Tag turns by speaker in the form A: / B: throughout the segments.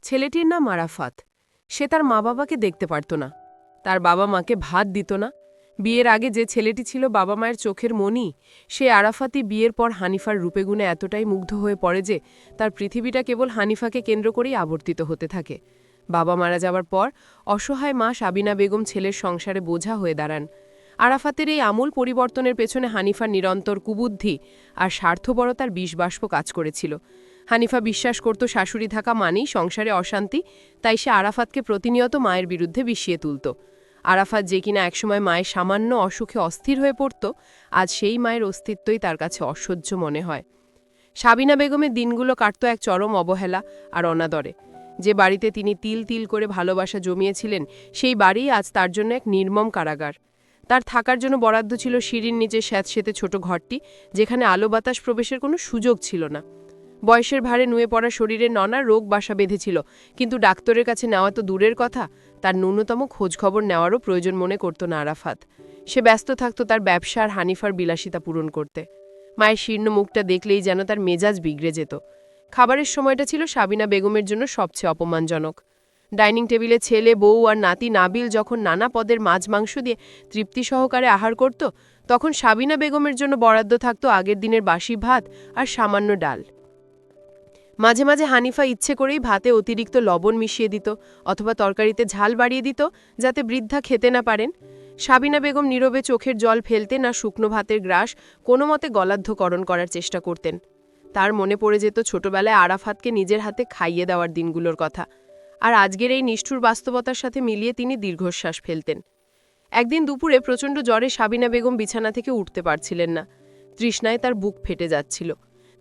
A: ছেলেটির নাম আরাফাত। সে তার মা বাবাকে দেখতে পারত না, তার বাবা মাকে ভাত দিত না। বিয়ের আগে যে ছেলেটি ছিল বাবা মায়ের চোখের মণি, সে আরাফাতই বিয়ের পর হানিফার রূপেগুণে এতটাই মুগ্ধ হয়ে পড়ে যে তার পৃথিবীটা কেবল হানিফাকে কেন্দ্র করেই আবর্তিত হতে থাকে। বাবা মারা যাওয়ার পর অসহায় মা সাবিনা বেগম ছেলের সংসারে বোঝা হয়ে দাঁড়ান। আরাফাতের এই আমূল পরিবর্তনের পেছনে হানিফার নিরন্তর কুবুদ্ধি আর স্বার্থপরতার বিষবাষ্প কাজ করেছিল। হানিফা বিশ্বাস করত শাশুড়ি থাকা মানেই সংসারে অশান্তি, তাই সে আরাফাতকে প্রতিনিয়ত মায়ের বিরুদ্ধে বিষিয়ে তুলত। আরাফাত যে কিনা একসময় মায়ের সামান্য অসুখে অস্থির হয়ে পড়ত, আজ সেই মায়ের অস্তিত্বই তার কাছে অসহ্য মনে হয়। সাবিনা বেগমের দিনগুলো কাটত এক চরম অবহেলা আর অনাদরে। যে বাড়িতে তিনি তিল তিল করে ভালোবাসা জমিয়েছিলেন, সেই বাড়ি আজ তার জন্য এক নির্মম কারাগার। তার থাকার জন্য বরাদ্দ ছিল সিঁড়ির নিচে স্যাঁতসেঁতে ছোট ঘরটি, যেখানে আলো বাতাস প্রবেশের কোনো সুযোগ ছিল না। বয়সের ভারে নুয়ে পড়া শরীরে নানা রোগ বাসা বেঁধেছিল, কিন্তু ডাক্তারের কাছে নেওয়া তো দূরের কথা, তার ন্যূনতম খোঁজখবর নেওয়ারও প্রয়োজন মনে করত না আরাফাত। সে ব্যস্ত থাকত তার ব্যবসা আর হানিফার বিলাসিতা পূরণ করতে। মায়ের শীর্ণ মুখটা দেখলেই যেন তার মেজাজ বিগড়ে যেত। খাবারের সময়টা ছিল সাবিনা বেগমের জন্য সবচেয়ে অপমানজনক। ডাইনিং টেবিলে ছেলে, বউ আর নাতি নাবিল যখন নানা পদের মাছ মাংস দিয়ে তৃপ্তি সহকারে আহার করত, তখন সাবিনা বেগমের জন্য বরাদ্দ থাকত আগের দিনের বাসি ভাত আর সামান্য ডাল। মাঝে মাঝে হানিফা ইচ্ছে করেই ভাতে অতিরিক্ত লবণ মিশিয়ে দিত, অথবা তরকারিতে ঝাল বাড়িয়ে দিত, যাতে বৃদ্ধা খেতে না পারেন। সাবিনা বেগম নীরবে চোখের জল ফেলতেন আর শুকনো ভাতের গ্রাস কোনো মতে গলাধ্যকরণ করার চেষ্টা করতেন। তার মনে পড়ে যেত ছোটবেলায় আরাফাতকে নিজের হাতে খাইয়ে দেওয়ার দিনগুলোর কথা, আর আজকের এই নিষ্ঠুর বাস্তবতার সাথে মিলিয়ে তিনি দীর্ঘশ্বাস ফেলতেন। একদিন দুপুরে প্রচণ্ড জ্বরে সাবিনা বেগম বিছানা থেকে উঠতে পারছিলেন না। তৃষ্ণায় তার বুক ফেটে যাচ্ছিল।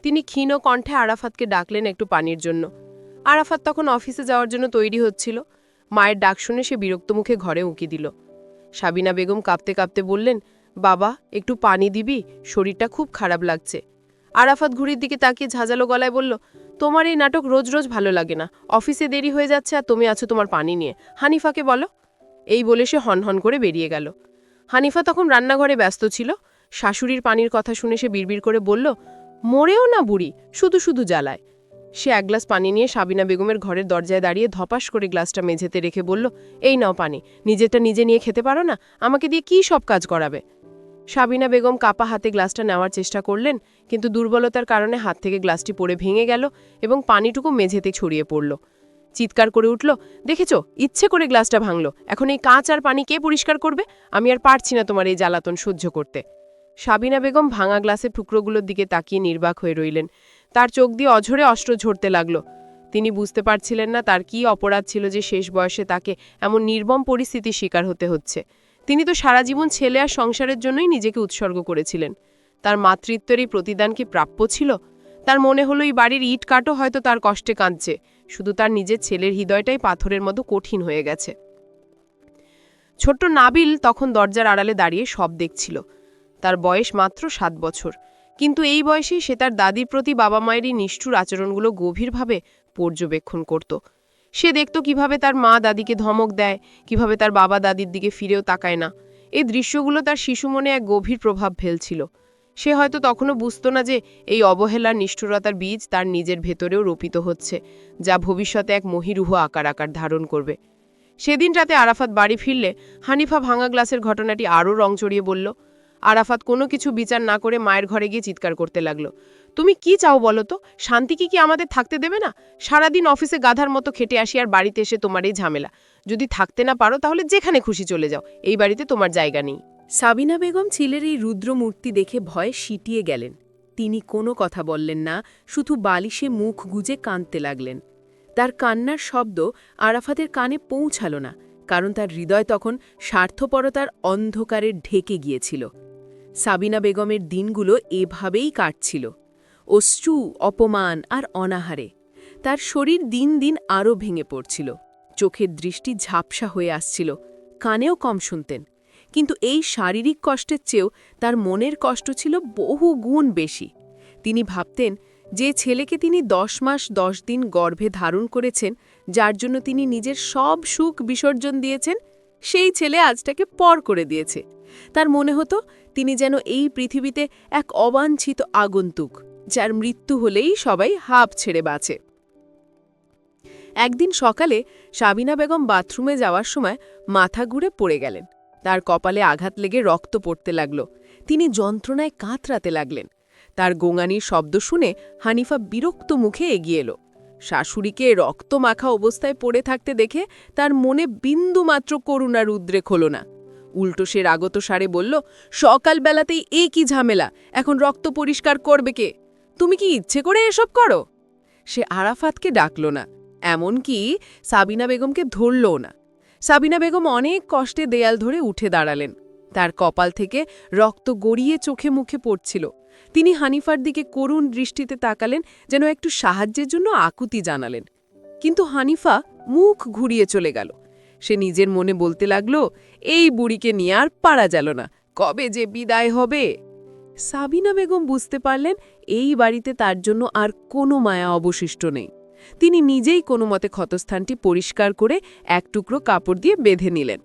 A: তিনি ক্ষীণ কণ্ঠে আরাফাতকে ডাকলেন একটু পানির জন্য। আরাফাত তখন অফিসে যাওয়ার জন্য তৈরি হচ্ছিল। মায়ের ডাক শুনে সে বিরক্ত মুখে ঘরে উঁকি দিল। সাবিনা বেগম কাঁপতে কাঁপতে বললেন, বাবা, একটু পানি দিবি? শরীরটা খুব খারাপ লাগছে। আরাফাত ঘুড়ির দিকে তাকিয়ে ঝাঁঝালো গলায় বলল, তোমার এই নাটক রোজ রোজ ভালো লাগে না। অফিসে দেরি হয়ে যাচ্ছে আর তুমি আছো তোমার পানি নিয়ে। হানিফাকে বলো। এই বলে সে হনহন করে বেরিয়ে গেল। হানিফা তখন রান্নাঘরে ব্যস্ত ছিল। শাশুড়ির পানির কথা শুনে সে বিড়বিড় করে বলল, মরেও না বুড়ি, শুধু শুধু জ্বালায়। সে এক গ্লাস পানি নিয়ে সাবিনা বেগমের ঘরের দরজায় দাঁড়িয়ে ধপাস করে গ্লাসটা মেঝেতে রেখে বলল, এই নাও পানি, নিজেরটা নিজে নিয়ে খেতে পারো না? আমাকে দিয়ে কি সব কাজ করাবে? সাবিনা বেগম কাপা হাতে গ্লাসটা নেওয়ার চেষ্টা করলেন, কিন্তু দুর্বলতার কারণে হাত থেকে গ্লাসটি পড়ে ভেঙে গেল এবং পানিটুকু মেঝেতে ছড়িয়ে পড়ল। চিৎকার করে উঠল, দেখেছো, ইচ্ছে করে গ্লাসটা ভাঙল। এখন এই কাঁচ আর পানি কে পরিষ্কার করবে? আমি আর পারছি না তোমার এই জ্বালাতন সহ্য করতে। সাবিনা বেগম ভাঙা গ্লাসের টুকরোগুলোর দিকে তাকিয়ে নির্বাক হয়ে রইলেন। তার চোখ দিয়ে অঝরে অস্ত্র ঝরতে লাগল। তিনি বুঝতে পারছিলেন না তার কি অপরাধ ছিল যে শেষ বয়সে তাকে এমন নির্মম পরিস্থিতির শিকার হতে হচ্ছে। তিনি তো সারা জীবন ছেলে আর সংসারের জন্যই নিজেকে উৎসর্গ করেছিলেন। তার মাতৃত্বের এই প্রতিদান কি প্রাপ্য ছিল? তার মনে হলো এই বাড়ির ইট কাঠও হয়তো তার কষ্টে কাঁদছে, শুধু তার নিজের ছেলের হৃদয়টাই পাথরের মতো কঠিন হয়ে গেছে। ছোট্ট নাবিল তখন দরজার আড়ালে দাঁড়িয়ে সব দেখছিল। তার বয়স মাত্র 7 বছর, কিন্তু এই বয়সেই সে তার দাদির প্রতি বাবা মায়েরই নিষ্ঠুর আচরণগুলো গভীরভাবে পর্যবেক্ষণ করত। সে দেখত কিভাবে তার মা দাদিকে ধমক দেয়, কিভাবে তার বাবা দাদির দিকে ফিরেও তাকায় না। এই দৃশ্যগুলো তার শিশু মনে এক গভীর প্রভাব ফেলছিল। সে হয়তো তখনও বুঝত না যে এই অবহেলার নিষ্ঠুরতার বীজ তার নিজের ভেতরেও রোপিত হচ্ছে, যা ভবিষ্যতে এক মহীরুহ আকার ধারণ করবে। সেদিন রাতে আরাফাত বাড়ি ফিরলে হানিফা ভাঙা গ্লাসের ঘটনাটি আরও রং চড়িয়ে বলল। আরাফাত কোনো কিছু বিচার না করে মায়ের ঘরে গিয়ে চিৎকার করতে লাগলো, তুমি কি চাও বলো তো? শান্তি কি আমাদের থাকতে দেবে না? সারাদিন অফিসে গাধার মতো খেটে আসি, আর বাড়িতে এসে তোমার এই ঝামেলা। যদি থাকতে না পারো তাহলে যেখানে খুশি চলে যাও, এই বাড়িতে তোমার জায়গা নেই। সাবিনা বেগম ছেলের এই রুদ্র মূর্তি দেখে ভয়ে সিটিয়ে গেলেন। তিনি কোনো কথা বললেন না, শুধু বালিশে মুখ গুজে কাঁদতে লাগলেন। তার কান্নার শব্দ আরাফাতের কানে পৌঁছাল না, কারণ তার হৃদয় তখন স্বার্থপরতার অন্ধকারে ঢেকে গিয়েছিল। সাবিনা বেগমের দিনগুলো এভাবেই কাটছিল, অশ্রু, অপমান আর অনাহারে। তার শরীর দিন দিন আরও ভেঙে পড়ছিল, চোখের দৃষ্টি ঝাপসা হয়ে আসছিল, কানেও কম শুনতেন। কিন্তু এই শারীরিক কষ্টের চেয়েও তার মনের কষ্ট ছিল বহু গুণ বেশি। তিনি ভাবতেন, যে ছেলেকে তিনি 10 মাস 10 দিন গর্ভে ধারণ করেছেন, যার জন্য তিনি নিজের সব সুখ বিসর্জন দিয়েছেন, সেই ছেলে আজটাকে পর করে দিয়েছে। তার মনে হতো তিনি যেন এই পৃথিবীতে এক অবাঞ্ছিত আগন্তুক, যার মৃত্যু হলেই সবাই হাঁপ ছেড়ে বাঁচে। একদিন সকালে সাবিনা বেগম বাথরুমে যাওয়ার সময় মাথা ঘুরে পড়ে গেলেন। তার কপালে আঘাত লেগে রক্ত পড়তে লাগল। তিনি যন্ত্রণায় কাতরাতে লাগলেন। তার গোঙানির শব্দ শুনে হানিফা বিরক্ত মুখে এগিয়ে এলো। শাশুড়িকে রক্ত মাখা অবস্থায় পড়ে থাকতে দেখে তার মনে বিন্দুমাত্র করুণার উদ্রেক হল না। উল্টো সে রাগত সারে বলল, সকালবেলাতেই কি ঝামেলা, এখন রক্ত পরিষ্কার করবে কে? তুমি কি ইচ্ছে করে এসব করো? সে আরাফাতকে ডাকল না, এমনকি সাবিনা বেগমকে ধরলও না। সাবিনা বেগম অনেক কষ্টে দেয়াল ধরে উঠে দাঁড়ালেন। তার কপাল থেকে রক্ত গড়িয়ে চোখে মুখে পড়ছিল। তিনি হানিফার দিকে করুণ দৃষ্টিতে তাকালেন, যেন একটু সাহায্যের জন্য আকুতি জানালেন। কিন্তু হানিফা মুখ ঘুরিয়ে চলে গেল। সে নিজের মনে বলতে লাগল, এই বুড়িকে নিয়ে আর পারা গেল না, কবে যে বিদায় হবে। সাবিনা বেগম বুঝতে পারলেন এই বাড়িতে তার জন্য আর কোনো মায়া অবশিষ্ট নেই। তিনি নিজেই কোনো মতে ক্ষতস্থানটি পরিষ্কার করে এক টুকরো কাপড় দিয়ে বেঁধে নিলেন।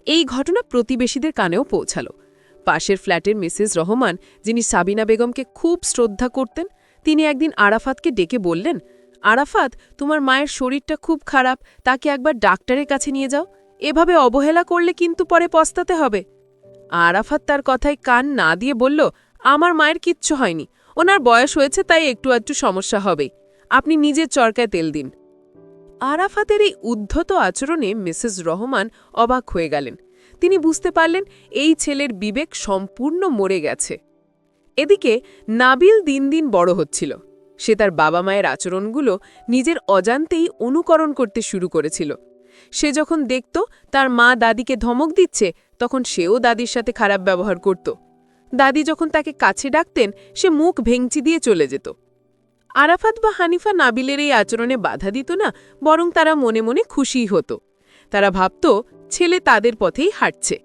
A: এই ঘটনা প্রতিবেশীদের কানেও পৌঁছাল। পাশের ফ্ল্যাটের মিসেস রহমান, যিনি সাবিনা বেগমকে খুব শ্রদ্ধা করতেন, তিনি একদিন আরাফাতকে ডেকে বললেন, আরাফাত, তোমার মায়ের শরীরটা খুব খারাপ, তাকে একবার ডাক্তারের কাছে নিয়ে যাও। এভাবে অবহেলা করলে কিন্তু পরে পস্তাতে হবে। আরাফাত তার কথায় কান না দিয়ে বলল, আমার মায়ের কিচ্ছু হয়নি, ওনার বয়স হয়েছে, তাই একটু একটু সমস্যা হবেই, আপনি নিজের চরকায় তেল দিন। আরাফাতের এই উদ্ধত আচরণে মিসেস রহমান অবাক হয়ে গেলেন। তিনি বুঝতে পারলেন এই ছেলের বিবেক সম্পূর্ণ মরে গেছে। এদিকে নাবিল দিন দিন বড় হচ্ছিল। সে তার বাবা মায়ের আচরণগুলো নিজের অজান্তেই অনুকরণ করতে শুরু করেছিল। সে যখন দেখত তার মা দাদিকে ধমক দিচ্ছে, তখন সেও দাদির সাথে খারাপ ব্যবহার করত। দাদি যখন তাকে কাছে ডাকতেন, সে মুখ ভেঙচি দিয়ে চলে যেত। আরাফাত বা হানিফা নাবিলের এই আচরণে বাধা দিত না, বরং তারা মনে মনে খুশিই হতো। তারা ভাবত ছেলে তাদের পথেই হাঁটছে।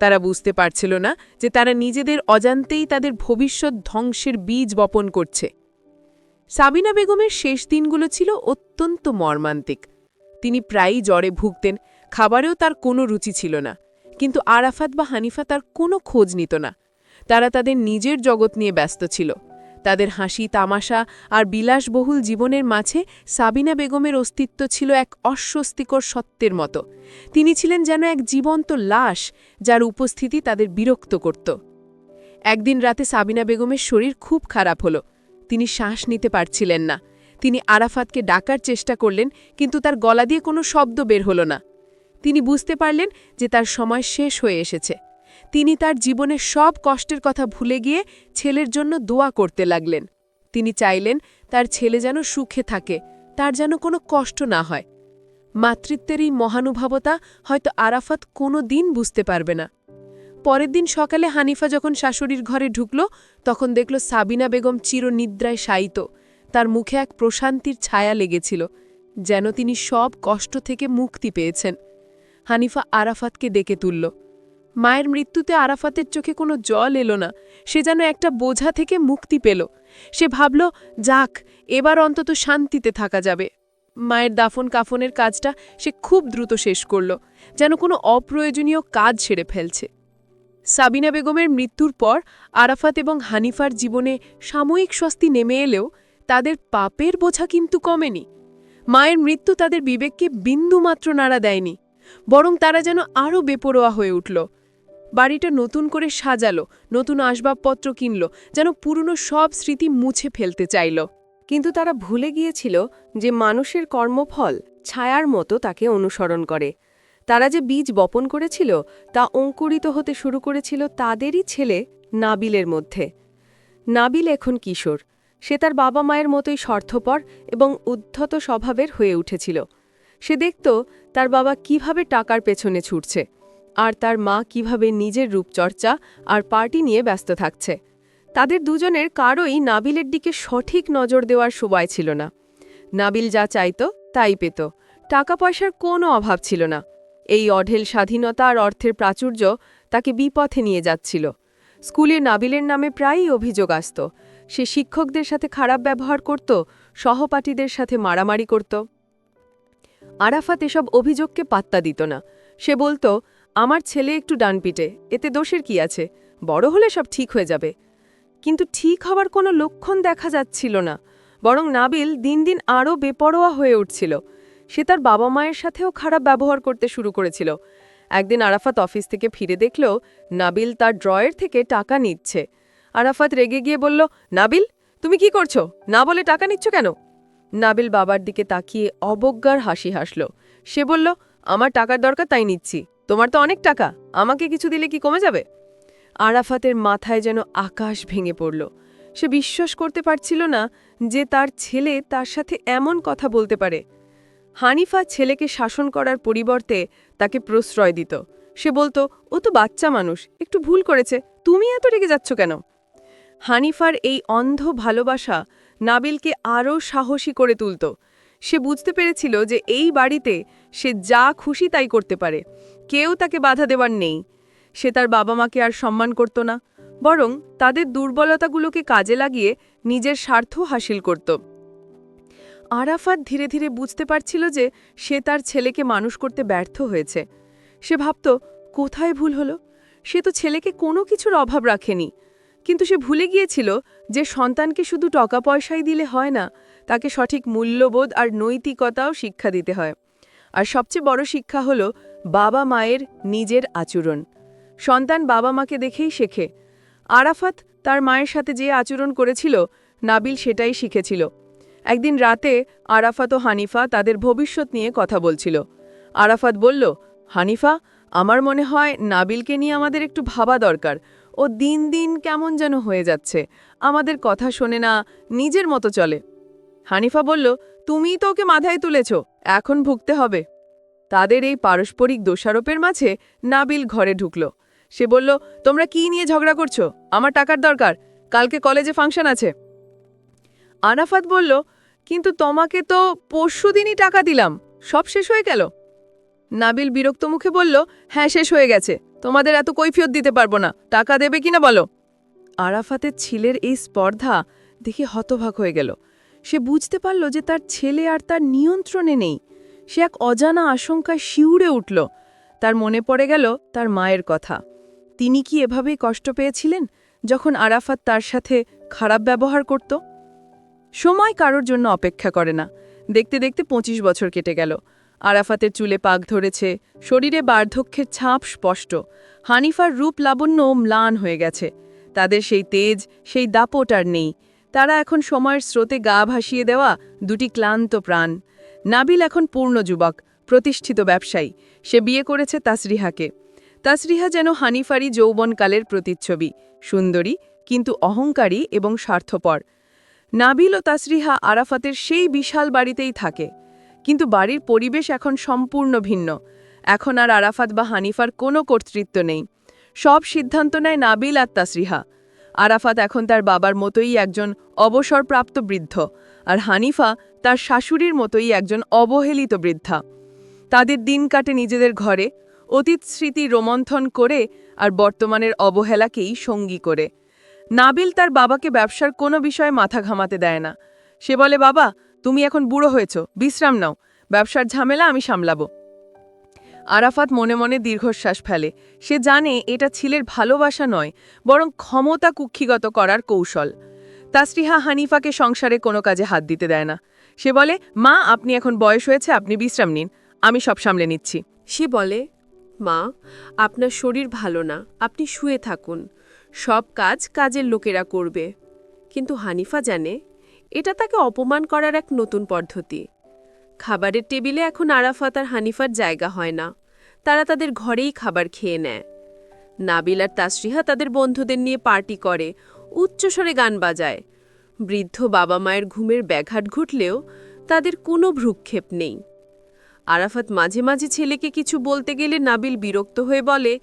A: তারা বুঝতে পারছিল না যে তারা নিজেদের অজান্তেই তাদের ভবিষ্যৎ ধ্বংসের বীজ বপন করছে। সাবিনা বেগমের শেষ দিনগুলো ছিল অত্যন্ত মর্মান্তিক। তিনি প্রায়ই জ্বরে ভুগতেন, খাবারেও তার কোনো রুচি ছিল না। কিন্তু আরাফাত বা হানিফা তার কোনো খোঁজ নিত না। তারা তাদের নিজের জগৎ নিয়ে ব্যস্ত ছিল। তাদের হাসি তামাশা আর বিলাসবহুল জীবনের মাঝে সাবিনা বেগমের অস্তিত্ব ছিল এক অস্বস্তিকর সত্যের মতো। তিনি ছিলেন যেন এক জীবন্ত লাশ, যার উপস্থিতি তাদের বিরক্ত করত। একদিন রাতে সাবিনা বেগমের শরীর খুব খারাপ হল। তিনি শ্বাস নিতে পারছিলেন না। তিনি আরাফাতকে ডাকার চেষ্টা করলেন, কিন্তু তার গলা দিয়ে কোনো শব্দ বের হল না। তিনি বুঝতে পারলেন যে তার সময় শেষ হয়ে এসেছে। তিনি তার জীবনের সব কষ্টের কথা ভুলে গিয়ে ছেলের জন্য দোয়া করতে লাগলেন। তিনি চাইলেন তার ছেলে যেন সুখে থাকে, তার যেন কোনো কষ্ট না হয়। মাতৃত্বের এই মহানুভবতা হয়তো আরাফাত কোনো দিন বুঝতে পারবে না। পরের দিন সকালে হানিফা যখন শাশুড়ির ঘরে ঢুকল, তখন দেখল সাবিনা বেগম চিরনিদ্রায় শায়িত। তার মুখে এক প্রশান্তির ছায়া লেগেছিল, যেন তিনি সব কষ্ট থেকে মুক্তি পেয়েছেন। হানিফা আরাফাতকে ডেকে তুলল। মায়ের মৃত্যুতে আরাফাতের চোখে কোনো জল এলো না। সে যেন একটা বোঝা থেকে মুক্তি পেল। সে ভাবল, যাক, এবার অন্তত শান্তিতে থাকা যাবে। মায়ের দাফন কাফনের কাজটা সে খুব দ্রুত শেষ করল, যেন কোনো অপ্রয়োজনীয় কাজ সেরে ফেলছে। সাবিনা বেগমের মৃত্যুর পর আরাফাত এবং হানিফার জীবনে সাময়িক স্বস্তি নেমে এলেও তাদের পাপের বোঝা কিন্তু কমেনি। মায়ের মৃত্যু তাদের বিবেককে বিন্দুমাত্র নাড়া দেয়নি, বরং তারা যেন আরও বেপরোয়া হয়ে উঠল। বাড়িটা নতুন করে সাজালো, নতুন আসবাবপত্র কিনল, যেন পুরনো সব স্মৃতি মুছে ফেলতে চাইল। কিন্তু তারা ভুলে গিয়েছিল যে মানুষের কর্মফল ছায়ার মতো তাকে অনুসরণ করে। তারা যে বীজ বপন করেছিল তা অঙ্কুরিত হতে শুরু করেছিল তাদেরই ছেলে নাবিলের মধ্যে। নাবিল এখন কিশোর। সে তার বাবা মায়ের মতোই স্বার্থপর এবং উদ্ধত স্বভাবের হয়ে উঠেছিল। সে দেখত তার বাবা কিভাবে টাকার পেছনে ছুটছে, আর তার মা কিভাবে নিজের রূপচর্চা আর পার্টি নিয়ে ব্যস্ত থাকছে। তাদের দুজনের কারোই নাবিলের দিকে সঠিক নজর দেওয়ার সময় ছিল না। নাবিল যা চাইত তাই পেত। টাকা পয়সার কোনো অভাব ছিল না। এই অঢেল স্বাধীনতা আর অর্থের প্রাচুর্য তাকে বিপথে নিয়ে যাচ্ছিল। স্কুলে নাবিলের নামে প্রায়ই অভিযোগ আসত। সে শিক্ষকদের সাথে খারাপ ব্যবহার করত, সহপাঠীদের সাথে মারামারি করত। আরাফাত এসব অভিযোগকে পাত্তা দিত না। সে বলতো, আমার ছেলে একটু ডানপিটে, এতে দোষের কি আছে, বড় হলে সব ঠিক হয়ে যাবে। কিন্তু ঠিক হওয়ার কোনো লক্ষণ দেখা যাচ্ছিল না,
B: বরং নাবিল দিন দিন আরও বেপরোয়া হয়ে উঠছিল। সে তার বাবা মায়ের সাথেও খারাপ ব্যবহার করতে শুরু করেছিল। একদিন আরাফাত অফিস থেকে ফিরে দেখল নাবিল তার ড্রয়ের থেকে টাকা নিচ্ছে। আরাফাত রেগে গিয়ে বলল, নাবিল, তুমি কি করছো? না বলে টাকা নিচ্ছ কেন? নাবিল বাবার দিকে তাকিয়ে অবজ্ঞার হাসি হাসল। সে বলল, আমার টাকার দরকার তাই নিচ্ছি। তোমার তো অনেক টাকা, আমাকে কিছু দিলে কি কমে যাবে? আরাফাতের মাথায় যেন আকাশ ভেঙে পড়ল। সে বিশ্বাস করতে পারছিল না যে তার ছেলে তার সাথে এমন কথা বলতে পারে। হানিফা ছেলেকে শাসন করার পরিবর্তে তাকে প্রশ্রয় দিত। সে বলতো, ও তো বাচ্চা মানুষ, একটু ভুল করেছে, তুমি এত রেগে যাচ্ছ কেন? হানিফার এই অন্ধ ভালোবাসা নাবিলকে আরও সাহসী করে তুলত। সে বুঝতে পেরেছিল যে এই বাড়িতে সে যা খুশি তাই করতে পারে, কেউ তাকে বাধা দেওয়ার নেই। সে তার বাবা মাকে আর সম্মান করত না, বরং তাদের দুর্বলতাগুলোকে কাজে লাগিয়ে নিজের স্বার্থ হাসিল করত। আরাফাত ধীরে ধীরে বুঝতে পারছিল যে সে তার ছেলেকে মানুষ করতে ব্যর্থ হয়েছে। সে ভাবত, কোথায় ভুল হলো? সে তো ছেলেকে কোনো কিছুর অভাব রাখেনি। কিন্তু সে ভুলে গিয়েছিল যে সন্তানকে শুধু টাকা পয়সাই দিলে হয় না, তাকে সঠিক মূল্যবোধ আর নৈতিকতাও শিক্ষা দিতে হয়। আর সবচেয়ে বড় শিক্ষা হলো বাবা মায়ের নিজের আচরণ। সন্তান বাবা মাকে দেখেই শেখে। আরাফাত তার মায়ের সাথে যে আচরণ করেছিল, নাবিল সেটাই শিখেছিল। একদিন রাতে আরাফাত ও হানিফা তাদের ভবিষ্যৎ নিয়ে কথা বলছিল। আরাফাত বলল, হানিফা, আমার মনে হয় নাবিলকে নিয়ে আমাদের একটু ভাবা দরকার। ও দিন দিন কেমন যেন হয়ে যাচ্ছে, আমাদের কথা শোনে না, নিজের মতো চলে। হানিফা বলল, তুমিই তো ওকে মাথায় তুলেছ, এখন ভুগতে হবে। তাদের এই পারস্পরিক দোষারোপের মাঝে নাবিল ঘরে ঢুকল। সে বলল, তোমরা কি নিয়ে ঝগড়া করছো? আমার টাকার দরকার, কালকে কলেজে ফাংশন আছে। আরাফাত বলল, কিন্তু তোমাকে তো পরশুদিনই টাকা দিলাম, সব শেষ হয়ে গেল। নাবিল বিরক্ত মুখে বলল, হ্যাঁ, শেষ হয়ে গেছে, তোমাদের এত কৈফিয়ত দিতে পারবো না, টাকা দেবে কিনা বলো। আরাফাতের ছেলের এই স্পর্ধা দেখে হতবাক হয়ে গেল। সে বুঝতে পারল যে তার ছেলে আর তার নিয়ন্ত্রণে নেই। সে এক অজানা আশঙ্কায় শিউরে উঠল। তার মনে পড়ে গেল তার মায়ের কথা। তিনি কি এভাবেই কষ্ট পেয়েছিলেন যখন আরাফাত তার সাথে খারাপ ব্যবহার করত? সময় কারোর জন্য অপেক্ষা করে না। দেখতে দেখতে ২৫ বছর কেটে গেল। আরাফাতের চুলে পাক ধরেছে, শরীরে বার্ধক্যের ছাপ স্পষ্ট। হানিফার রূপ লাবণ্য ম্লান হয়ে গেছে। তাদের সেই তেজ, সেই দাপট আর নেই। তারা এখন সময়ের স্রোতে গা ভাসিয়ে দেওয়া দুটি ক্লান্ত প্রাণ। নাবিল এখন পূর্ণ যুবক, প্রতিষ্ঠিত ব্যবসায়ী। সে বিয়ে করেছে তাসরিহাকে। তাসরিহা যেন হানিফারই যৌবনকালের প্রতিচ্ছবি, সুন্দরী কিন্তু অহংকারী এবং স্বার্থপর। নাবিল ও তাসরিহা আরাফাতের সেই বিশাল বাড়িতেই থাকে, কিন্তু বাড়ির পরিবেশ এখন সম্পূর্ণ ভিন্ন। এখন আর আরাফাত বা হানিফার কোনো কর্তৃত্ব নেই। সব সিদ্ধান্ত নেয় নাবিল আর তাসরিহা। আরাফাত এখন তার বাবার মতোই একজন অবসরপ্রাপ্ত বৃদ্ধ, আর হানিফা তার শাশুড়ির মতোই একজন অবহেলিত বৃদ্ধা। তাদের দিন কাটে নিজেদের ঘরে, অতীত স্মৃতি রোমন্থন করে আর বর্তমানের অবহেলাকেই সঙ্গী করে। নাবিল তার বাবাকে ব্যবসার কোনো বিষয়ে মাথা ঘামাতে দেয় না। সে বলে, বাবা, তুমি এখন বুড়ো হয়েছ, বিশ্রাম নাও, ব্যবসার ঝামেলা আমি সামলাবো। আরাফাত মনে মনে দীর্ঘশ্বাস ফেলে। সে জানে এটা ছেলের ভালোবাসা নয়, বরং ক্ষমতা কুক্ষিগত করার কৌশল। তাসরিহা হানিফাকে সংসারে কোনো কাজে হাত দিতে দেয় না। সে বলে, মা, আপনি এখন বয়স হয়েছে, আপনি বিশ্রাম নিন, আমি সব সামলে নিচ্ছি।
A: সে বলে, মা, আপনার শরীর ভালো না, আপনি শুয়ে থাকুন, সব কাজ কাজের লোকেরা করবে। কিন্তু হানিফা জানে এটা তাকে অপমান করার এক নতুন পদ্ধতি। খাবারের টেবিলে এখন আরাফাত আর হানিফার জায়গা হয় না, তারা তাদের ঘরেই খাবার খেয়ে নেয়। নাবিল আর তাসরিহা তাদের বন্ধুদের নিয়ে পার্টি করে, উচ্চস্বরে গান বাজায়। বৃদ্ধ বাবা মায়ের ঘুমের ব্যাঘাত ঘটলেও তাদের কোনো ভ্রুক্ষেপ নেই। আরাফাত মাঝে মাঝে ছেলেকে কিছু বলতে গেলে নাবিল বিরক্ত হয়ে বলে,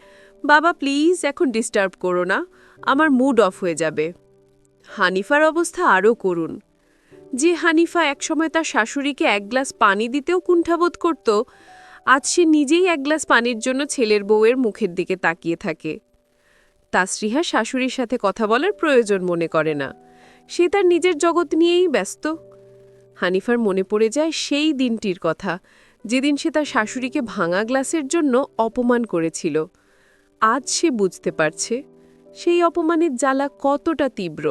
A: বাবা প্লিজ এখন ডিস্টার্ব করো না, আমার মুড অফ হয়ে যাবে। হানিফার অবস্থা আরও করুণ। যে হানিফা একসময় তার শাশুড়িকে এক গ্লাস পানি দিতেও কুণ্ঠাবোধ করত, আজ সে নিজেই এক গ্লাস পানির জন্য ছেলের বউয়ের মুখের দিকে তাকিয়ে থাকে। তাসরিহা শাশুড়ির সাথে কথা বলার প্রয়োজন মনে করে না, সে তার নিজের জগৎ নিয়েই ব্যস্ত। হানিফার মনে পড়ে যায় সেই দিনটির কথা, যেদিন সে তার শাশুড়িকে ভাঙা গ্লাসের জন্য অপমান করেছিল। আজ সে বুঝতে পারছে সেই অপমানের জ্বালা কতটা তীব্র।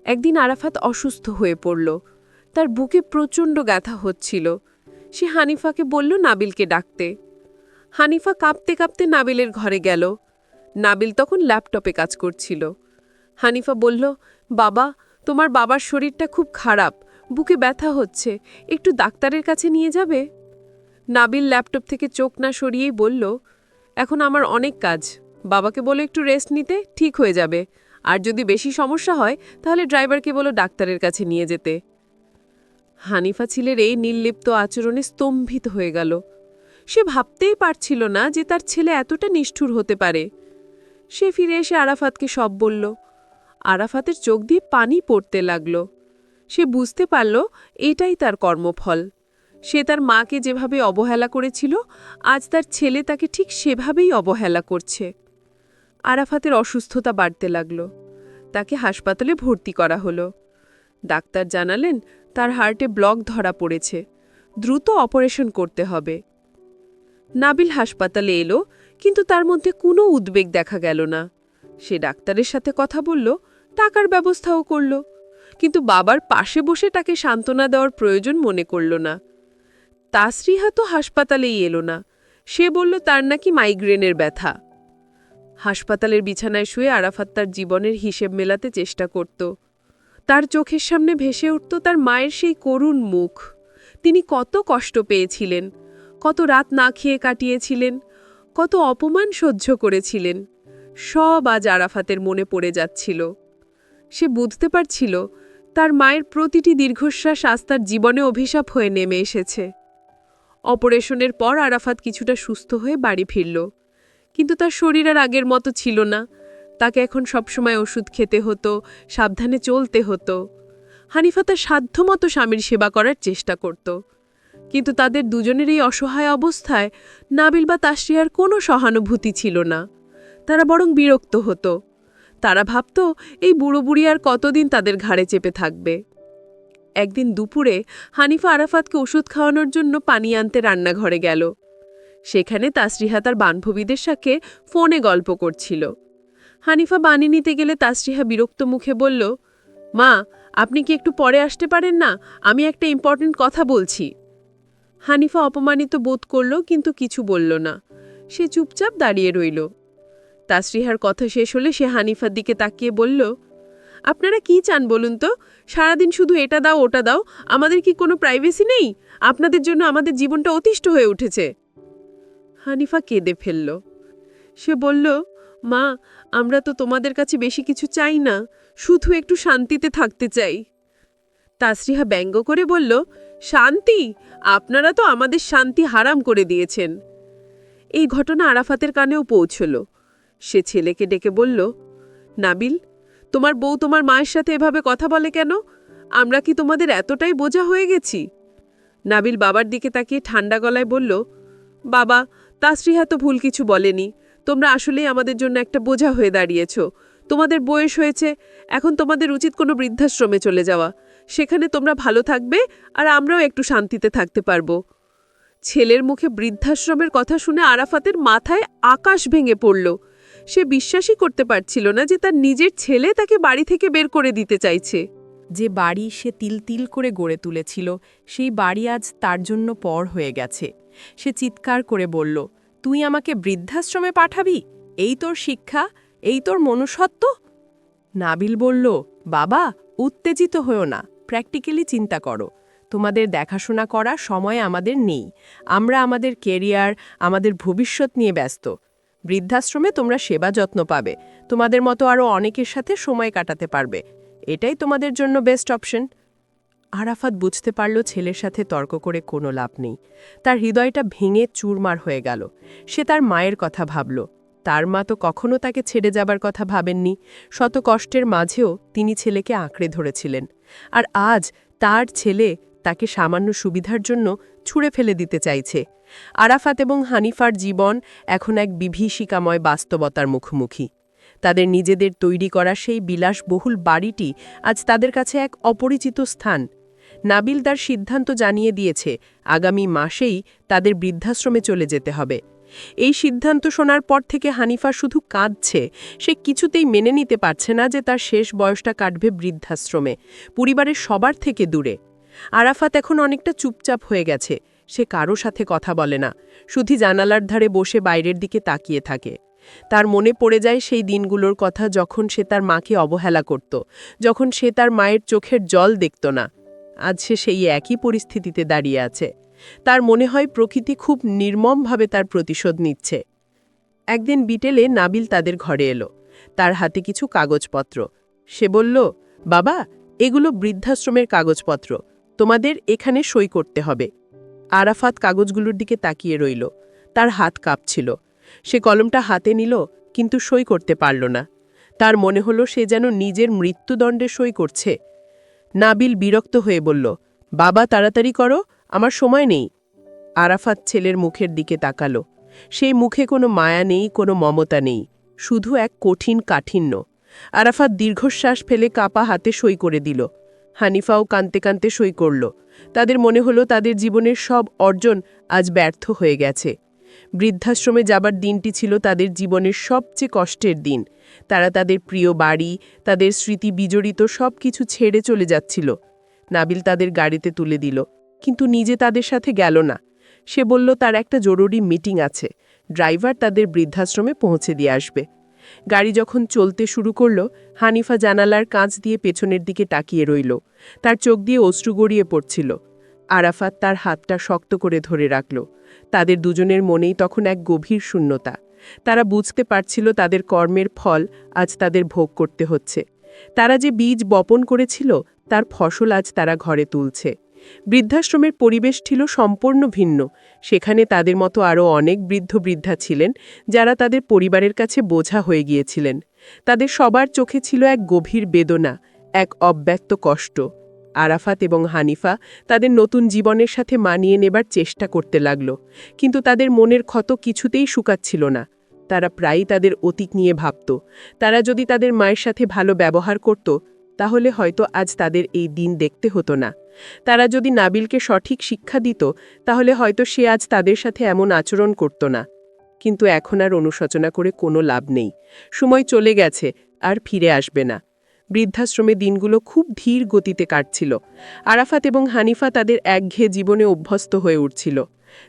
A: একদিন আরাফাত অসুস্থ হয়ে পড়ল। তার বুকে প্রচণ্ড ব্যথা হচ্ছিল। সে হানিফাকে বলল নাবিলকে ডাকতে। হানিফা কাঁপতে কাঁপতে নাবিলের ঘরে গেল। নাবিল তখন ল্যাপটপে কাজ করছিল। হানিফা বলল, বাবা, তোমার বাবার শরীরটা খুব খারাপ, বুকে ব্যথা হচ্ছে, একটু ডাক্তারের কাছে নিয়ে যাবে? নাবিল ল্যাপটপ থেকে চোখ না সরিয়েই বলল, এখন আমার অনেক কাজ, বাবাকে বলো একটু রেস্ট নিতে, ঠিক হয়ে যাবে। আর যদি বেশি সমস্যা হয় তাহলে ড্রাইভারকে বলো ডাক্তারের কাছে নিয়ে যেতে। হানিফা ছেলের এই নির্লিপ্ত আচরণে স্তম্ভিত হয়ে গেল। সে ভাবতেই পারছিল না যে তার ছেলে এতটা নিষ্ঠুর হতে পারে। সে ফিরে এসে আরাফাতকে সব বলল। আরাফাতের চোখ দিয়ে পানি পড়তে লাগল। সে বুঝতে পারল এটাই তার কর্মফল। সে তার মাকে যেভাবে অবহেলা করেছিল, আজ তার ছেলে তাকে ঠিক সেভাবেই অবহেলা করছে। আরাফাতের অসুস্থতা বাড়তে লাগল। তাকে হাসপাতালে ভর্তি করা হলো। ডাক্তার জানালেন তার হার্টে ব্লক ধরা পড়েছে, দ্রুত অপারেশন করতে হবে। নাবিল হাসপাতালে এলো, কিন্তু তার মধ্যে কোনো উদ্বেগ দেখা গেল না। সে ডাক্তারের সাথে কথা বলল, টাকার ব্যবস্থাও করল, কিন্তু বাবার পাশে বসে তাকে সান্ত্বনা দেওয়ার প্রয়োজন মনে করল না। তাসরিহা তো হাসপাতালেই এলো না। সে বলল তার নাকি মাইগ্রেনের ব্যথা। হাসপাতালের বিছানায় শুয়ে আরাফাত তার জীবনের হিসেব মেলাতে চেষ্টা করত। তার চোখের সামনে ভেসে উঠত তার মায়ের সেই করুণ মুখ। তিনি কত কষ্ট পেয়েছিলেন, কত রাত না খেয়ে কাটিয়েছিলেন, কত অপমান সহ্য করেছিলেন, সব আজ আরাফাতের মনে পড়ে যাচ্ছিল। সে বুঝতে পারছিল তার মায়ের প্রতিটি দীর্ঘশ্বাস আজ তার জীবনে অভিশাপ হয়ে নেমে এসেছে। অপারেশনের পর আরাফাত কিছুটা সুস্থ হয়ে বাড়ি ফিরল, কিন্তু তার শরীর আর আগের মতো ছিল না। তাকে এখন সবসময় ওষুধ খেতে হতো, সাবধানে চলতে হতো। হানিফা তার সাধ্যমতো স্বামীর সেবা করার চেষ্টা করত, কিন্তু তাদের দুজনের এই অসহায় অবস্থায় নাবিল বা তাসরিয়ার কোনো সহানুভূতি ছিল না। তারা বরং বিরক্ত হতো। তারা ভাবত এই বুড়ো বুড়ি আর কতদিন তাদের ঘাড়ে চেপে থাকবে। একদিন দুপুরে হানিফা আরাফাতকে ওষুধ খাওয়ানোর জন্য পানি আনতে রান্নাঘরে গেল। সেখানে তাসরিহা তার বান্ধবীদের সাথে ফোনে গল্প করছিল। হানিফা পানি নিতে গেলে তাসরিহা বিরক্ত মুখে বলল, মা, আপনি কি একটু পরে আসতে পারেন না? আমি একটা ইম্পর্ট্যান্ট কথা বলছি। হানিফা অপমানিত বোধ করল, কিন্তু কিছু বলল না। সে চুপচাপ দাঁড়িয়ে রইল। তাসরিহার কথা শেষ হলে সে হানিফার দিকে তাকিয়ে বলল, আপনারা কি চান বলুন তো? সারাদিন শুধু এটা দাও ওটা দাও, আমাদের কি কোনো প্রাইভেসি নেই? আপনাদের জন্য আমাদের জীবনটা অতিষ্ঠ হয়ে উঠেছে। হানিফা কেঁদে ফেলল। সে বলল, মা, আমরা তো তোমাদের কাছে বেশি কিছু চাই না, শুধু একটু শান্তিতে থাকতে চাই। তাসরিহা ব্যঙ্গ করে বলল, শান্তি? আপনারা তো আমাদের শান্তি হারাম করে দিয়েছেন। এই ঘটনা আরাফাতের কানেও পৌঁছল। সে ছেলেকে ডেকে বলল, নাবিল, তোমার বউ তোমার মায়ের সাথে এভাবে কথা বলে কেন? আমরা কি তোমাদের এতটাই বোঝা হয়ে গেছি? নাবিল বাবার দিকে তাকিয়ে ঠান্ডা গলায় বলল, বাবা, তাসরিহা তো ভুল কিছু বলেনি। তোমরা আসলেই আমাদের জন্য একটা বোঝা হয়ে দাঁড়িয়েছ। তোমাদের বয়স হয়েছে, এখন তোমাদের উচিত কোনো বৃদ্ধাশ্রমে চলে যাওয়া। সেখানে তোমরা ভালো থাকবে আর আমরাও একটু শান্তিতে থাকতে পারবো। ছেলের মুখে বৃদ্ধাশ্রমের কথা শুনে আরাফাতের মাথায় আকাশ ভেঙে পড়ল। সে বিশ্বাসই করতে পারছিল না যে তার নিজের ছেলে তাকে বাড়ি থেকে বের করে দিতে চাইছে।
B: যে বাড়ি সে তিল তিল করে গড়ে তুলেছিল, সেই বাড়ি আজ তার জন্য পর হয়ে গেছে। সে চিৎকার করে বলল, তুই আমাকে বৃদ্ধাশ্রমে পাঠাবি? এই তোর শিক্ষা? এই তোর মনুষ্যত্ব? নাবিল বলল, বাবা, উত্তেজিত হও না, প্র্যাকটিক্যালি চিন্তা করো। তোমাদের দেখাশোনা করার সময় আমাদের নেই। আমরা আমাদের কেরিয়ার, আমাদের ভবিষ্যৎ নিয়ে ব্যস্ত। বৃদ্ধাশ্রমে তোমরা সেবা যত্ন পাবে, তোমাদের মতো আরও অনেকের সাথে সময় কাটাতে পারবে। এটাই তোমাদের জন্য বেস্ট অপশন। আরাফাত বুঝতে পারল ছেলের সাথে তর্ক করে কোনো লাভ নেই। তার হৃদয়টা ভেঙে চুরমার হয়ে গেল। সে তার মায়ের কথা ভাবল। তার মা তো কখনো তাকে ছেড়ে যাবার কথা ভাবেননি। শত কষ্টের মাঝেও তিনি ছেলেকে আঁকড়ে ধরেছিলেন। আর আজ তার ছেলে তাকে সামান্য সুবিধার জন্য ছুঁড়ে ফেলে দিতে চাইছে। আরাফাত এবং হানিফার জীবন এখন এক বিভীষিকাময় বাস্তবতার মুখোমুখি। তাদের নিজেদের তৈরি করা সেই বিলাসবহুল বাড়িটি আজ তাদের কাছে এক অপরিচিত স্থান। নাবিল তার সিদ্ধান্ত জানিয়ে দিয়েছে, আগামী মাসেই তাদের বৃদ্ধাশ্রমে চলে যেতে হবে।
A: এই সিদ্ধান্ত শোনার পর থেকে হানিফা শুধু কাঁদছে। সে কিছুতেই মেনে নিতে পারছে না যে তার শেষ বয়সটা কাটবে বৃদ্ধাশ্রমে, পরিবারের সবার থেকে দূরে। আরাফাত এখন অনেকটা চুপচাপ হয়ে গেছে। সে কারো সাথে কথা বলে না, শুধু জানালার ধারে বসে বাইরের দিকে তাকিয়ে থাকে। তার মনে পড়ে যায় সেই দিনগুলোর কথা, যখন সে তার মাকে অবহেলা করত, যখন সে তার মায়ের চোখের জল দেখত না। আজ সে সেই একই পরিস্থিতিতে দাঁড়িয়ে আছে। তার মনে হয় প্রকৃতি খুব নির্মমভাবে তার প্রতিশোধ নিচ্ছে। একদিন বিকেলে নাবিল তাদের ঘরে এলো। তার হাতে কিছু কাগজপত্র। সে বলল, বাবা, এগুলো বৃদ্ধাশ্রমের কাগজপত্র, তোমাদের এখানে সই করতে হবে। আরাফাত কাগজগুলোর দিকে তাকিয়ে রইল। তার হাত কাঁপছিল। সে কলমটা হাতে নিল, কিন্তু সই করতে পারল না। তার মনে হলো সে যেন নিজের মৃত্যুদণ্ডে সই করছে। নাবিল বিরক্ত হয়ে বলল, বাবা, তাড়াতাড়ি করো, আমার সময় নেই। আরাফাত ছেলের মুখের দিকে তাকালো। সেই মুখে কোনো মায়া নেই, কোনো মমতা নেই, শুধু এক কঠিন কাঠিন্য। আরাফাত দীর্ঘশ্বাস ফেলে কাপা হাতে সই করে দিল। হানিফাও কাঁদতে কাঁদতে সই করল। তাদের মনে হলো তাদের জীবনের সব অর্জন আজ ব্যর্থ হয়ে গেছে। বৃদ্ধাশ্রমে যাবার দিনটি ছিল তাদের জীবনের সবচেয়ে কষ্টের দিন। তারা তাদের প্রিয় বাড়ি, তাদের স্মৃতি বিজড়িত সব কিছু ছেড়ে চলে যাচ্ছিল। নাবিল তাদের গাড়িতে তুলে দিল, কিন্তু নিজে তাদের সাথে গেল না। সে বলল তার একটা জরুরি মিটিং আছে, ড্রাইভার তাদের বৃদ্ধাশ্রমে পৌঁছে দিয়ে আসবে। গাড়ি যখন চলতে শুরু করল, হানিফা জানালার কাঁচ দিয়ে পেছনের দিকে তাকিয়ে রইল। তার চোখ দিয়ে অশ্রু গড়িয়ে পড়ছিল। আরাফাত তার হাতটা শক্ত করে ধরে রাখল। তাদের দুজনের মনেই তখন এক গভীর শূন্যতা। তারা বুঝতে পারছিল তাদের কর্মের ফল আজ তাদের ভোগ করতে হচ্ছে। তারা যে বীজ বপন করেছিল, তার ফসল আজ তারা ঘরে তুলছে। বৃদ্ধাশ্রমের পরিবেশ ছিল সম্পূর্ণ ভিন্ন। সেখানে তাদের মতো আরও অনেক বৃদ্ধ-বৃদ্ধা ছিলেন, যারা তাদের পরিবারের কাছে বোঝা হয়ে গিয়েছিলেন। তাদের সবার চোখে ছিল এক গভীর বেদনা, এক অব্যক্ত কষ্ট। আরাফাত এবং হানিফা তাদের নতুন জীবনের সাথে মানিয়ে নেবার চেষ্টা করতে লাগল, কিন্তু তাদের মনের ক্ষত কিছুতেই শুকাচ্ছিল না। তারা প্রায়ই তাদের অতীত নিয়ে ভাবত। তারা যদি তাদের মায়ের সাথে ভালো ব্যবহার করত, তাহলে হয়তো আজ তাদের এই দিন দেখতে হতো না। তারা যদি নাবিলকে সঠিক শিক্ষা দিত, তাহলে হয়তো সে আজ তাদের সাথে এমন আচরণ করত না। কিন্তু এখন আর অনুশোচনা করে কোনো লাভ নেই। সময় চলে গেছে, আর ফিরে আসবে না। বৃদ্ধাশ্রমে দিনগুলো খুব ধীর গতিতে কাটছিল। আরাফাত এবং হানিফা তাদের একঘেয়ে জীবনে অভ্যস্ত হয়ে উঠছিল।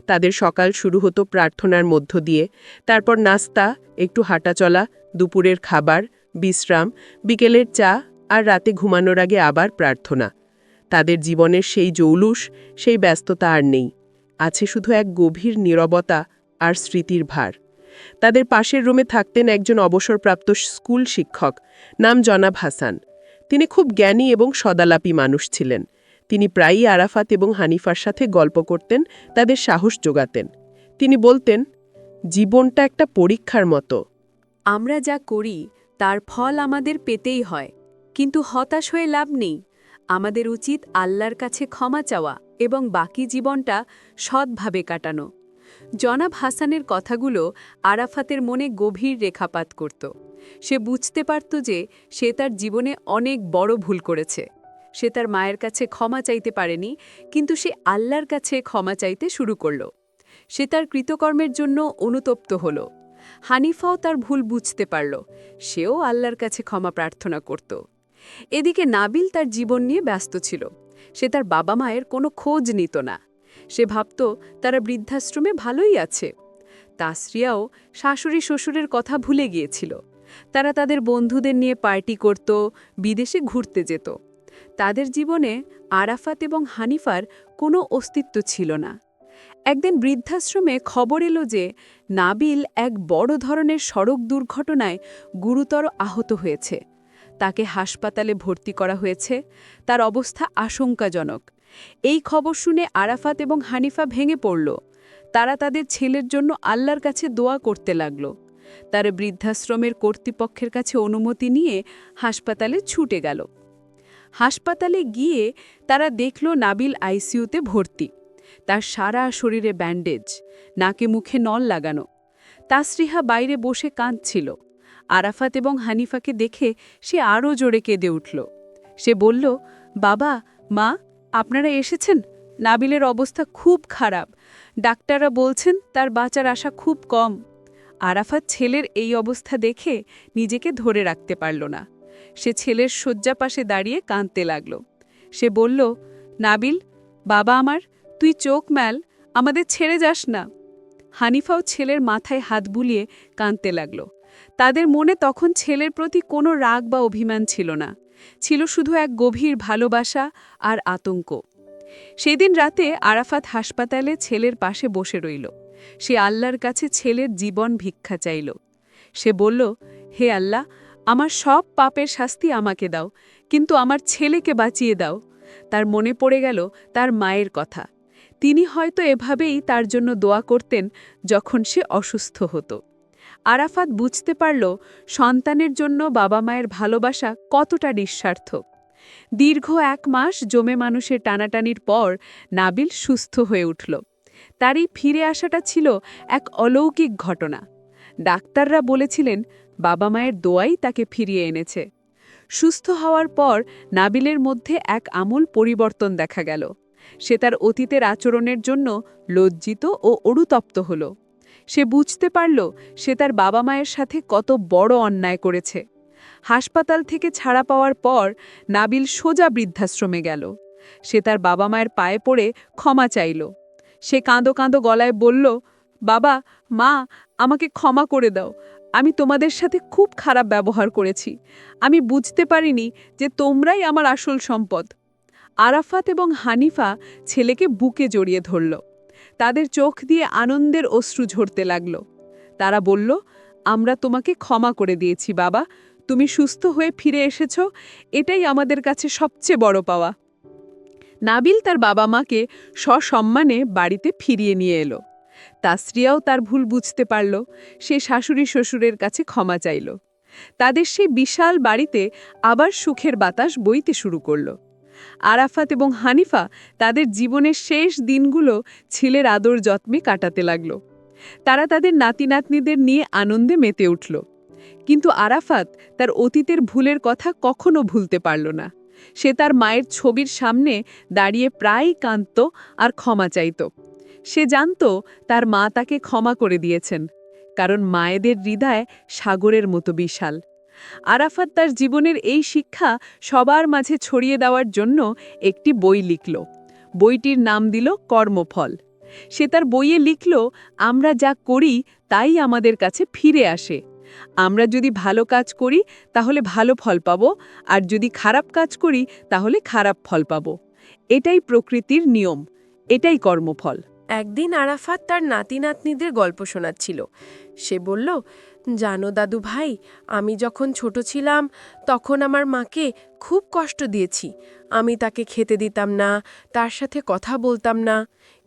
A: তাদের সকাল শুরু হতো প্রার্থনার মধ্য দিয়ে, তারপর নাস্তা, একটু হাঁটাচলা, দুপুরের খাবার, বিশ্রাম, বিকেলের চা, আর রাতে ঘুমানোর আগে আবার প্রার্থনা। তাদের জীবনের সেই জৌলুস, সেই ব্যস্ততা আর নেই। আছে শুধু এক গভীর নীরবতা আর স্মৃতির ভার। তাদের পাশের রুমে থাকতেন একজন অবসরপ্রাপ্ত স্কুল শিক্ষক, নাম জনাব হাসান। তিনি খুব জ্ঞানী এবং সদালাপী মানুষ ছিলেন। তিনি প্রায়ই আরাফাত এবং হানিফার সাথে গল্প করতেন, তাদের সাহস জোগাতেন। তিনি বলতেন, জীবনটা একটা পরীক্ষার মতো।
C: আমরা যা করি তার ফল আমাদের পেতেই হয়, কিন্তু হতাশ হয়ে লাভ নেই। আমাদের উচিত আল্লাহর কাছে ক্ষমা চাওয়া এবং বাকি জীবনটা সৎভাবে কাটানো। জনাব হাসানের কথাগুলো আরাফাতের মনে গভীর রেখাপাত করত। সে বুঝতে পারত যে সে তার জীবনে অনেক বড় ভুল করেছে। সে তার মায়ের কাছে ক্ষমা চাইতে পারেনি, কিন্তু সে আল্লাহর কাছে ক্ষমা চাইতে শুরু করল। সে তার কৃতকর্মের জন্য অনুতপ্ত হল। হানিফাও তার ভুল বুঝতে পারল। সেও আল্লাহর কাছে ক্ষমা প্রার্থনা করত। এদিকে নাবিল তার জীবন নিয়ে ব্যস্ত ছিল। সে তার বাবা মায়ের কোনো খোঁজ নিত না। সে ভাবত তারা বৃদ্ধাশ্রমে ভালোই আছে। তাসরিয়াও শাশুড়ি শ্বশুরের কথা ভুলে গিয়েছিল। তারা তাদের বন্ধুদের নিয়ে পার্টি করত, বিদেশে ঘুরতে যেত। তাদের জীবনে আরাফাত এবং হানিফার কোনো অস্তিত্ব ছিল না। একদিন বৃদ্ধাশ্রমে খবর এলো যে নাবিল এক বড় ধরনের সড়ক দুর্ঘটনায় গুরুতর আহত হয়েছে। তাকে হাসপাতালে ভর্তি করা হয়েছে। তার অবস্থা আশঙ্কাজনক। এই খবর শুনে আরাফাত এবং হানিফা ভেঙে পড়ল। তারা তাদের ছেলের জন্য আল্লাহর কাছে দোয়া করতে লাগল। তারা বৃদ্ধাশ্রমের কর্তৃপক্ষের কাছে অনুমতি নিয়ে হাসপাতালে ছুটে গেল। হাসপাতালে গিয়ে তারা দেখল নাবিল আইসিইউতে ভর্তি। তার সারা শরীরে ব্যান্ডেজ, নাকে মুখে নল লাগানো। তাসরিহা বাইরে বসে কাঁদছিল। আরাফাত এবং হানিফাকে দেখে সে আরও জোরে কেঁদে উঠল। সে বলল, বাবা, মা, আপনারা এসেছেন, নাবিলের অবস্থা খুব খারাপ। ডাক্তাররা বলছেন তার বাঁচার আশা খুব কম। আরাফাত ছেলের এই অবস্থা দেখে নিজেকে ধরে রাখতে পারল না। সে ছেলের শয্যা পাশে দাঁড়িয়ে কাঁদতে লাগল। সে বলল, নাবিল, বাবা আমার, তুই চোখ মেল, আমাদের ছেড়ে যাস না। হানিফাও ছেলের মাথায় হাত বুলিয়ে কাঁদতে লাগল। তাদের মনে তখন ছেলের প্রতি কোনো রাগ বা অভিমান ছিল না, ছিল শুধু এক গভীর ভালোবাসা আর আতঙ্ক। সেদিন রাতে আরাফাত হাসপাতালে ছেলের পাশে বসে রইল। সে আল্লাহর কাছে ছেলের জীবন ভিক্ষা চাইল। সে বলল, হে আল্লাহ, আমার সব পাপের শাস্তি আমাকে দাও, কিন্তু আমার ছেলেকে বাঁচিয়ে দাও। তার মনে পড়ে গেল তার মায়ের কথা। তিনি হয়তো এভাবেই তার জন্য দোয়া করতেন যখন সে অসুস্থ হতো। আরাফাত বুঝতে পারল সন্তানের জন্য বাবা মায়ের ভালোবাসা কতটা নিঃস্বার্থ। দীর্ঘ 1 মাস জমে মানুষের টানাটানির পর নাবিল সুস্থ হয়ে উঠল। তার এই ফিরে আসাটা ছিল এক অলৌকিক ঘটনা। ডাক্তাররা বলেছিলেন বাবা মায়ের দোয়াই তাকে ফিরিয়ে এনেছে। সুস্থ হওয়ার পর নাবিলের মধ্যে এক আমূল পরিবর্তন দেখা গেল। সে তার অতীতের আচরণের জন্য লজ্জিত ও অনুতপ্ত হল। সে বুঝতে পারল সে তার বাবা মায়ের সাথে কত বড় অন্যায় করেছে। হাসপাতাল থেকে ছাড়া পাওয়ার পর নাবিল সোজা বৃদ্ধাশ্রমে গেল। সে তার বাবা মায়ের পায়ে পড়ে ক্ষমা চাইল। সে কাঁদো কাঁদো গলায় বলল, বাবা, মা, আমাকে ক্ষমা করে দাও। আমি তোমাদের সাথে খুব খারাপ ব্যবহার করেছি। আমি বুঝতে পারিনি যে তোমরাই আমার আসল সম্পদ। আরাফাত এবং হানিফা ছেলেকে বুকে জড়িয়ে ধরল। তাদের চোখ দিয়ে আনন্দের অশ্রু ঝরতে লাগল। তারা বলল, আমরা তোমাকে ক্ষমা করে দিয়েছি বাবা, তুমি সুস্থ হয়ে ফিরে এসেছ, এটাই আমাদের কাছে সবচেয়ে বড় পাওয়া। নাবিল তার বাবা মাকে সসম্মানে বাড়িতে ফিরিয়ে নিয়ে এলো। তাসরিয়াও তার ভুল বুঝতে পারল। সে শাশুড়ি শ্বশুরের কাছে ক্ষমা চাইল। তাদের সেই বিশাল বাড়িতে আবার সুখের বাতাস বইতে শুরু করল। আরাফাত এবং হানিফা তাদের জীবনের শেষ দিনগুলো ছেলের আদর যত্নে কাটাতে লাগল। তারা তাদের নাতি নাতনিদের নিয়ে আনন্দে মেতে উঠল। কিন্তু আরাফাত তার অতীতের ভুলের কথা কখনো ভুলতে পারল না। সে তার মায়ের ছবির সামনে দাঁড়িয়ে প্রায়ই কাঁদত আর ক্ষমা চাইত। সে জানত তার মা তাকে ক্ষমা করে দিয়েছেন, কারণ মায়েদের হৃদয় সাগরের মতো বিশাল। আরাফাত তার জীবনের এই শিক্ষা সবার মাঝে ছড়িয়ে দেওয়ার জন্য একটি বই লিখল। বইটির নাম দিল কর্মফল। সে তার বইয়ে লিখল, আমরা যা করি তাই আমাদের কাছে ফিরে আসে। আমরা যদি ভালো কাজ করি তাহলে ভালো ফল পাব, আর যদি খারাপ কাজ করি তাহলে খারাপ ফল পাব। এটাই প্রকৃতির নিয়ম, এটাই কর্মফল।
A: একদিন আরাফাত তার নাতি নাতনিদের গল্প শোনাচ্ছিল। সে বলল, জানো দাদু ভাই, আমি যখন ছোট ছিলাম তখন আমার মাকে খুব কষ্ট দিয়েছি। আমি তাকে খেতে দিতাম না, তার সাথে কথা বলতাম না,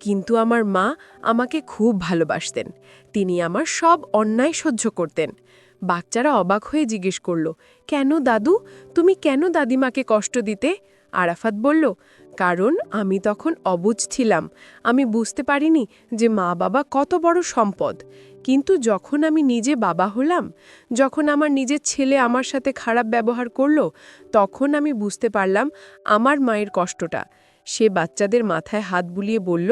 A: কিন্তু আমার মা আমাকে খুব ভালোবাসতেন। তিনি আমার সব অন্যায় সহ্য করতেন। বাচ্চারা অবাক হয়ে জিজ্ঞেস করল, কেন দাদু, তুমি কেন দাদিমাকে কষ্ট দিতে? আরাফাত বলল, কারণ আমি তখন অবুঝ ছিলাম। আমি বুঝতে পারিনি যে মা বাবা কত বড় সম্পদ। কিন্তু যখন আমি নিজে বাবা হলাম, যখন আমার নিজের ছেলে আমার সাথে খারাপ ব্যবহার করল, তখন আমি বুঝতে পারলাম আমার মায়ের কষ্টটা। সে বাচ্চাদের মাথায় হাত বুলিয়ে বলল,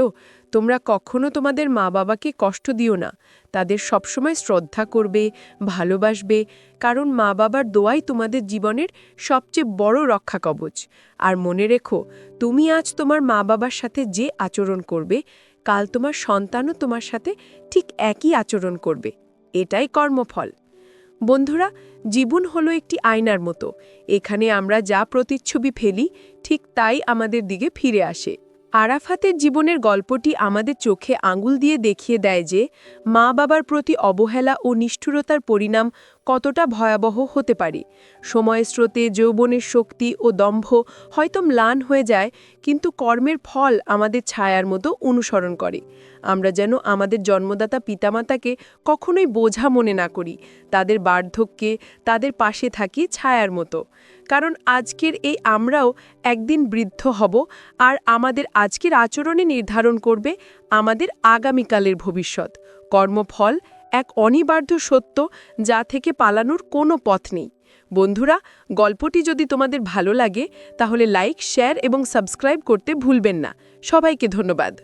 A: তোমরা কখনো তোমাদের মা বাবাকে কষ্ট দিও না। তাদের সবসময় শ্রদ্ধা করবে, ভালোবাসবে, কারণ মা বাবার দোয়াই তোমাদের জীবনের সবচেয়ে বড় রক্ষা কবচ। আর মনে রেখো, তুমি আজ তোমার মা বাবার সাথে যে আচরণ করবে, কাল তোমার সন্তানও তোমার সাথে ঠিক একই আচরণ করবে। এটাই কর্মফল। বন্ধুরা, জীবন হলো একটি আয়নার মতো। এখানে আমরা যা প্রতিচ্ছবি ফেলি, ঠিক তাই আমাদের দিকে ফিরে আসে। আরাফাতের জীবনের গল্পটি আমাদের চোখে আঙুল দিয়ে দেখিয়ে দেয় যে মা বাবার প্রতি অবহেলা ও নিষ্ঠুরতার পরিণাম কতটা ভয়াবহ হতে পারে। সময়ের স্রোতে যৌবনের শক্তি ও দম্ভ হয়তো ম্লান হয়ে যায়, কিন্তু কর্মের ফল আমাদের ছায়ার মতো অনুসরণ করে। আমরা যেন আমাদের জন্মদাতা পিতামাতাকে কখনোই বোঝা মনে না করি, তাদের বার্ধক্যে তাদের পাশে থাকি ছায়ার মতো। কারণ আজকের এই আমরাও একদিন বৃদ্ধ হব, আর আমাদের আজকের আচরণে নির্ধারণ করবে আমাদের আগামীকালের ভবিষ্যৎ। কর্মফল এক অনিবার্য সত্য, যা থেকে পালানোর কোনো পথ নেই। বন্ধুরা, গল্পটি যদি তোমাদের ভালো লাগে তাহলে লাইক, শেয়ার এবং সাবস্ক্রাইব করতে ভুলবেন না। সবাইকে ধন্যবাদ।